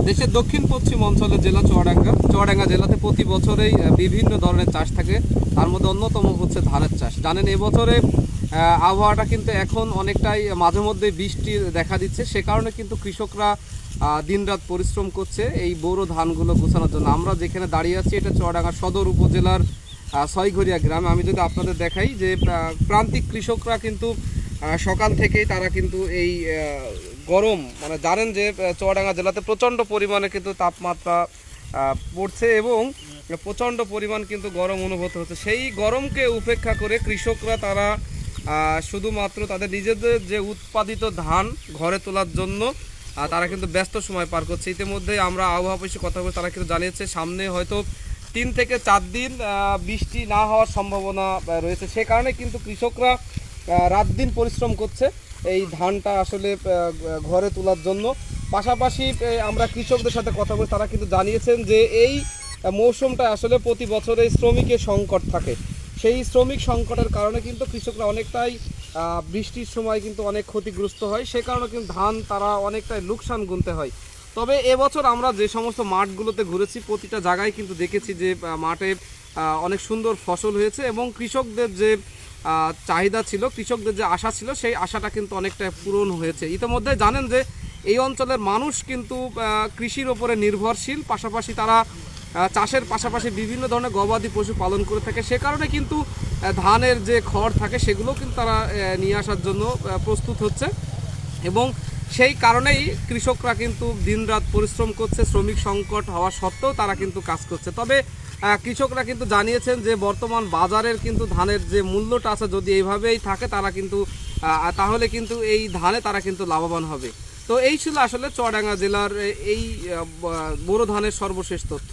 দেশের দক্ষিণ পশ্চিম অঞ্চলের জেলা চুয়াডাঙ্গা জেলাতে প্রতি বছরেই বিভিন্ন ধরনের চাষ থাকে। তার মধ্যে অন্যতম হচ্ছে ধানের চাষ। জানেন এবছরে আবহাওয়াটা কিন্তু এখন অনেকটাই মাঝে মধ্যে বৃষ্টি দেখা দিচ্ছে, সে কারণে কিন্তু কৃষকরা দিনরাত পরিশ্রম করছে এই বোরো ধানগুলো গোছানোর জন্য। আমরা যেখানে দাঁড়িয়ে আছি এটা চুয়াডাঙ্গা সদর উপজেলার ছয়ঘরিয়া গ্রামে। আমি যদি আপনাদের দেখাই যে প্রান্তিক কৃষকরা কিন্তু সকাল থেকেই তারা কিন্তু এই গরম, মানে জানেন যে চুয়াডাঙ্গা জেলাতে প্রচণ্ড পরিমাণে কিন্তু তাপমাত্রা পড়ছে এবং প্রচণ্ড পরিমাণ কিন্তু গরম অনুভূত হচ্ছে। সেই গরমকে উপেক্ষা করে কৃষকরা তারা শুধুমাত্র তাদের নিজেদের যে উৎপাদিত ধান ঘরে তোলার জন্য তারা কিন্তু ব্যস্ত সময় পার করছে। ইতিমধ্যে আমরা আবহাওয়া অফিসে কথা বলে তারা কিন্তু জানিয়েছে সামনে হয়তো 3 থেকে 4 দিন বৃষ্টি না হওয়ার সম্ভাবনা রয়েছে। সে কারণে কিন্তু কৃষকরা রাত দিন পরিশ্রম করছে এই ধানটা আসলে ঘরে তোলার জন্য। পাশাপাশি আমরা কৃষকদের সাথে কথা বলে তারা কিন্তু জানিয়েছেন যে এই মৌসুমটা আসলে প্রতি বছরেই শ্রমিকের সংকট থাকে। সেই শ্রমিক সংকটের কারণে কিন্তু কৃষকরা অনেকটাই বৃষ্টির সময় কিন্তু অনেক ক্ষতিগ্রস্ত হয়, সে কারণে কিন্তু ধান তারা অনেকটাই লোকসান গুনতে হয়। তবে এবছর আমরা যে সমস্ত মাঠগুলোতে ঘুরেছি প্রতিটা জায়গায় কিন্তু দেখেছি যে মাঠে অনেক সুন্দর ফসল হয়েছে এবং কৃষকদের যে চাহিদা ছিল, কৃষকদের যে আশা ছিল, সেই আশাটা কিন্তু অনেকটা পূরণ হয়েছে। ইতিমধ্যে জানেন যে এই অঞ্চলের মানুষ কিন্তু কৃষির ওপরে নির্ভরশীল, পাশাপাশি তারা চাষের পাশাপাশি বিভিন্ন ধরনের গবাদি পশু পালন করে থাকে। সে কারণে কিন্তু ধানের যে খড় থাকে সেগুলো কিন্তু তারা নিয়ে আসার জন্য প্রস্তুত হচ্ছে এবং সেই কারণেই কৃষকরা কিন্তু দিনরাত পরিশ্রম করছে। শ্রমিক সংকট হওয়া সত্ত্বেও তারা কিন্তু কাজ করছে। তবে কৃষকরা কিন্তু জানিয়েছেন যে বর্তমান বাজারের কিন্তু ধানের যে মূল্যটা আছে যদি এইভাবেই থাকে তারা কিন্তু তাহলে কিন্তু এই ধানে তারা কিন্তু লাভবান হবে। তো এই ছিল আসলে চুয়াডাঙ্গা জেলার এই বোরো ধানের সর্বশেষ তথ্য।